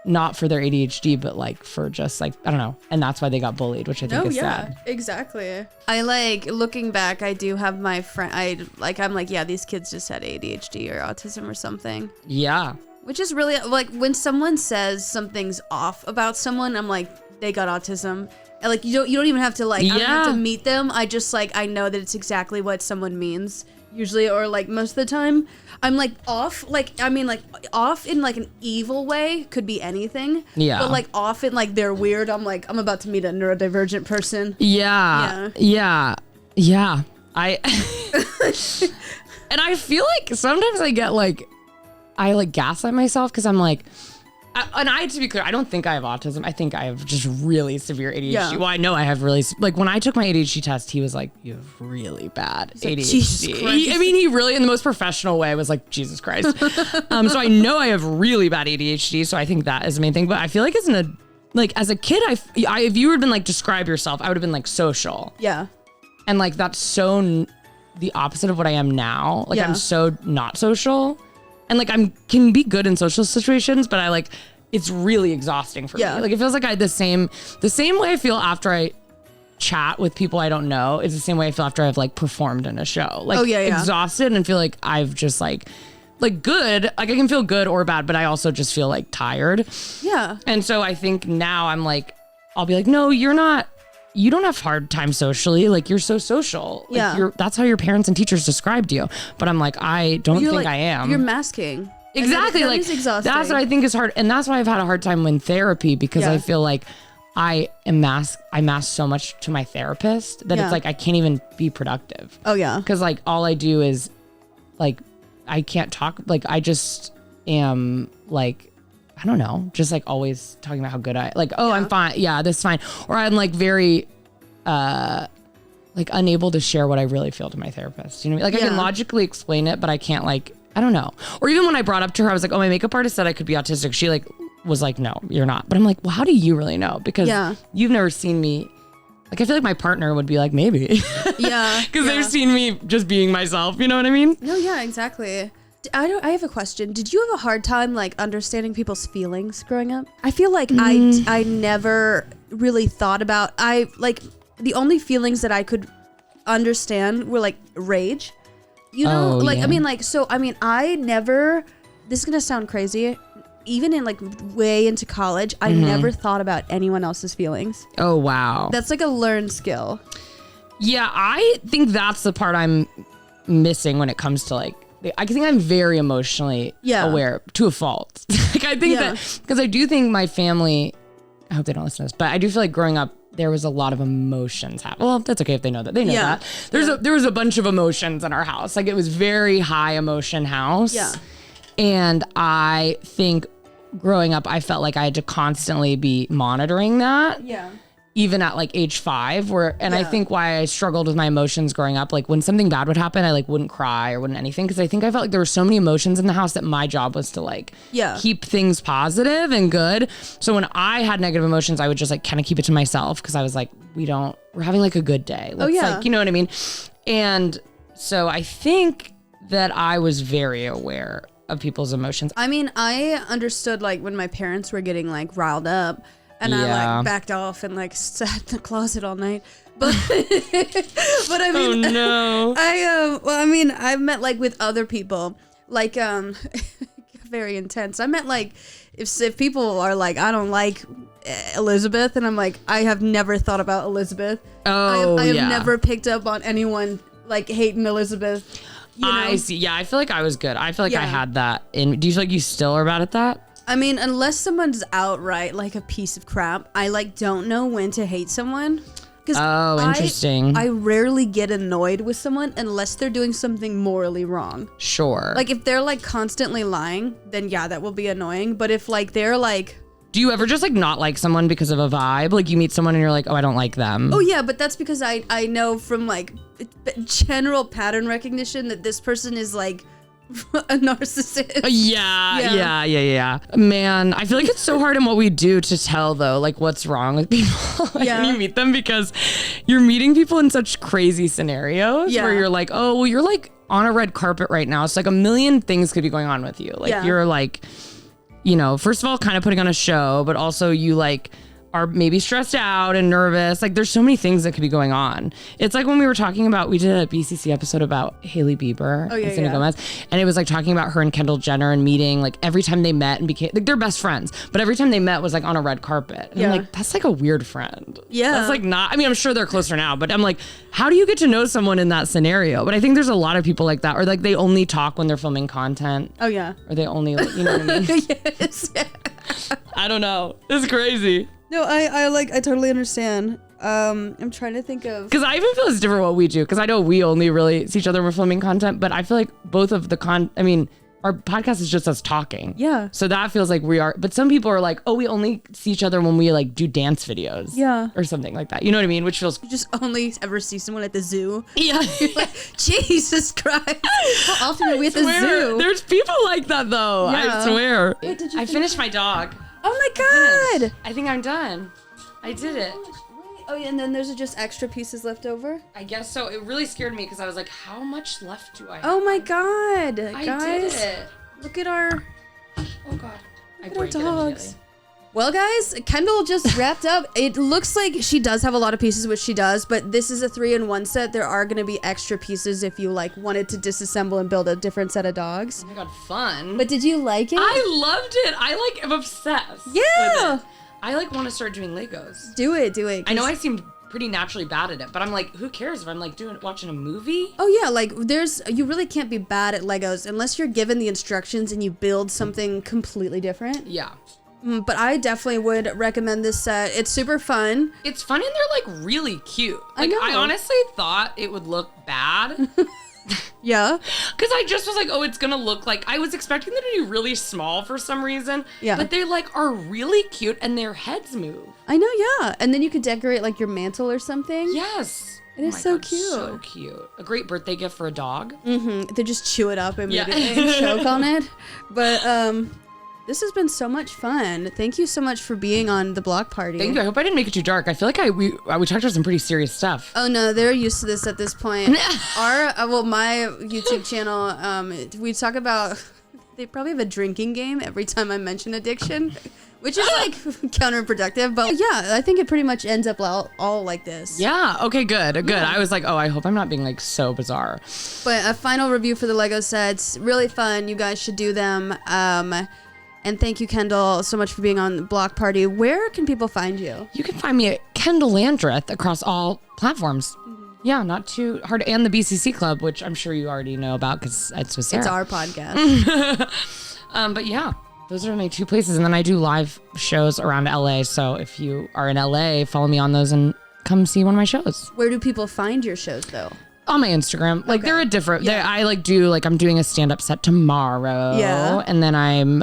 not for their ADHD, but like for just like, I don't know. And that's why they got bullied, which I think is sad. Exactly. I like looking back, I do have my friend, I'm like, yeah, these kids just had ADHD or autism or something. Yeah. Which is really like when someone says something's off about someone, I'm like, they got autism. And like, you don't even have to like, I don't have to meet them. I just like, I know that it's exactly what someone means usually, or like most of the time. I'm like off, like, I mean like off in like an evil way, could be anything. Yeah. But like off in like they're weird. I'm like, I'm about to meet a neurodivergent person. Yeah. And I feel like sometimes I get like, I like gaslight myself because I'm like, to be clear, I don't think I have autism. I think I have just really severe ADHD. Yeah. Well, I know I have really, like when I took my ADHD test, he was like, you have really bad ADHD. Like, Jesus Christ. He really, in the most professional way, was like, Jesus Christ. So I know I have really bad ADHD. So I think that is the main thing. But I feel like as a kid, if you had been like, describe yourself, I would have been like social. Yeah. And like, that's so the opposite of what I am now. Like I'm so not social. And like can be good in social situations, but I like it's really exhausting for me. Like it feels like I had the same way I feel after I chat with people I don't know is the same way I feel after I've like performed in a show. Like exhausted and feel like I've just like good. Like I can feel good or bad, but I also just feel like tired. Yeah. And so I think now I'm like, I'll be like, no, you're not. You don't have hard time socially. Like you're so social. Like, that's how your parents and teachers described you. But I'm like, I don't think like, I am. You're masking. Exactly. That is exhausting. That's what I think is hard. And that's why I've had a hard time in therapy because I feel like I mask so much to my therapist that it's like, I can't even be productive. Oh yeah. Cause like all I do is like, I can't talk. Like I just am like, I don't know, just like always talking about how good I'm fine. Yeah, this is fine. Or I'm like very, like unable to share what I really feel to my therapist. You know, like I can logically explain it, but I can't like, I don't know. Or even when I brought up to her, I was like, oh, my makeup artist said I could be autistic. She like was like, no, you're not. But I'm like, well, how do you really know? Because you've never seen me. Like, I feel like my partner would be like, maybe. Yeah. Because they've seen me just being myself. You know what I mean? No, yeah, exactly. I have a question. Did you have a hard time like understanding people's feelings growing up? I feel like I never really thought about, the only feelings that I could understand were like rage, you know, I never, this is going to sound crazy. Even in like way into college, I never thought about anyone else's feelings. Oh, wow. That's like a learned skill. Yeah. I think that's the part I'm missing when it comes to like, I think I'm very emotionally aware to a fault. Like I think that because I do think my family, I hope they don't listen to this, but I do feel like growing up, there was a lot of emotions. Well, that's okay if they know that. They know that. There was a bunch of emotions in our house. Like it was very high emotion house. Yeah. And I think growing up, I felt like I had to constantly be monitoring that. Yeah. Even at like age 5 I think why I struggled with my emotions growing up, like when something bad would happen, I like wouldn't cry or wouldn't anything. Cause I think I felt like there were so many emotions in the house that my job was to like keep things positive and good. So when I had negative emotions, I would just like kind of keep it to myself. Cause I was like, we're having like a good day. Let's like, you know what I mean? And so I think that I was very aware of people's emotions. I mean, I understood like when my parents were getting like riled up, and I like backed off and like sat in the closet all night. But but I mean, oh no. I've met like with other people, like very intense. I meant like if people are like, I don't like Elizabeth, and I'm like, I have never thought about Elizabeth. Oh, I have never picked up on anyone like hating Elizabeth. You know? I see. Yeah, I feel like I was good. I feel like I had that. Do you feel like you still are bad at that? I mean, unless someone's outright like a piece of crap, I like don't know when to hate someone. Interesting. I rarely get annoyed with someone unless they're doing something morally wrong. Sure. Like if they're like constantly lying, then yeah, that will be annoying. But if like they're like, do you ever just like not like someone because of a vibe? Like you meet someone and you're like, oh, I don't like them. Oh yeah, but that's because I know from like general pattern recognition that this person is like a narcissist. Yeah. Man, I feel like it's so hard in what we do to tell though, like what's wrong with people when you meet them, because you're meeting people in such crazy scenarios where you're like, oh, well, you're like on a red carpet right now. It's like a million things could be going on with you. Like you're like, you know, first of all, kind of putting on a show, but also you like are maybe stressed out and nervous. Like there's so many things that could be going on. It's like when we were talking about, we did a BCC episode about Hailey Bieber and Selena Gomez. And it was like talking about her and Kendall Jenner and meeting, like every time they met and became, like they're best friends, but every time they met was like on a red carpet. And I'm like, that's like a weird friend. Yeah. That's like not, I mean, I'm sure they're closer now, but I'm like, how do you get to know someone in that scenario? But I think there's a lot of people like that, or like they only talk when they're filming content. Oh yeah. Or they only, you know what I mean? Yes. I don't know. It's crazy. No, I totally understand. I'm trying to think of, because I even feel it's different what we do, because I know we only really see each other when we're filming content, but I feel like both of the I mean, our podcast is just us talking. Yeah. So that feels like we are, but some people are like, oh, we only see each other when we like do dance videos. Yeah. Or something like that. You know what I mean? Which feels. You just only ever see someone at the zoo. Yeah. You're like, Jesus Christ. How often are we at the zoo? There's people like that though. Yeah. I swear. Wait, did you I finished my dog. Oh my God. I think I'm done. I did it. Oh yeah, and then there's just extra pieces left over? I guess so. It really scared me because I was like, how much left do I have? Oh my God. I Guys, did it. look at our Oh God. I our break it dogs. immediately. Well, guys, Kendall just wrapped up. It looks like she does have a lot of pieces, which she does, but this is a 3-in-1 set. There are going to be extra pieces if you like wanted to disassemble and build a different set of dogs. Oh my God, fun. But did you like it? I loved it. I like am obsessed. Yeah. With it. I like want to start doing Legos. Do it. I know I seemed pretty naturally bad at it, but I'm like, who cares if I'm like watching a movie? Oh yeah, like you really can't be bad at Legos unless you're given the instructions and you build something completely different. Yeah. But I definitely would recommend this set. It's super fun. It's fun and they're like really cute. Like I know. I honestly thought it would look bad. Yeah. Because I just was like, oh, it's gonna look like, I was expecting them to be really small for some reason. Yeah. But they like are really cute and their heads move. I know, yeah. And then you could decorate like your mantle or something. Yes. It is my so God, cute. So cute. A great birthday gift for a dog. They just chew it up immediately and choke on it. But this has been so much fun. Thank you so much for being on the block party. Thank you. I hope I didn't make it too dark. I feel like we talked about some pretty serious stuff. Oh no, they're used to this at this point. My YouTube channel, we talk about, they probably have a drinking game every time I mention addiction, which is like counterproductive. But yeah, I think it pretty much ends up all like this. Yeah. Okay, good. Yeah. I was like, oh, I hope I'm not being like so bizarre. But a final review for the Lego sets, really fun. You guys should do them. And thank you, Kendahl, so much for being on the block party. Where can people find you? You can find me at Kendahl Landreth across all platforms. Yeah, not too hard. And the BCC Club, which I'm sure you already know about because it's with Sarah. It's our podcast. But yeah, those are my two places. And then I do live shows around LA. So if you are in LA, follow me on those and come see one of my shows. Where do people find your shows, though? On my Instagram. Like they're a different, I I'm doing a stand-up set tomorrow. Yeah. And then I'm,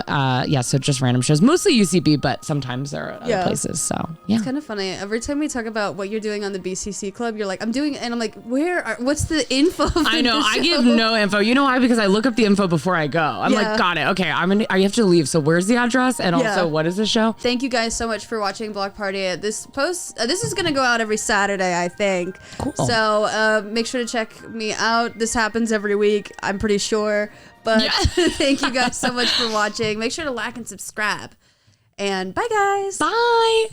so just random shows. Mostly UCB, but sometimes there are other places. So yeah. It's kind of funny. Every time we talk about what you're doing on the BCC Club, you're like, I'm doing it. And I'm like, what's the info? I know. I give no info. You know why? Because I look up the info before I go. I'm like, got it. Okay. I have to leave. So where's the address? And also what is the show? Thank you guys so much for watching Block Party. This is going to go out every Saturday, I think. Cool. So make sure to check me out. This happens every week, I'm pretty sure. But thank you guys so much for watching. Make sure to like and subscribe. And bye, guys. Bye.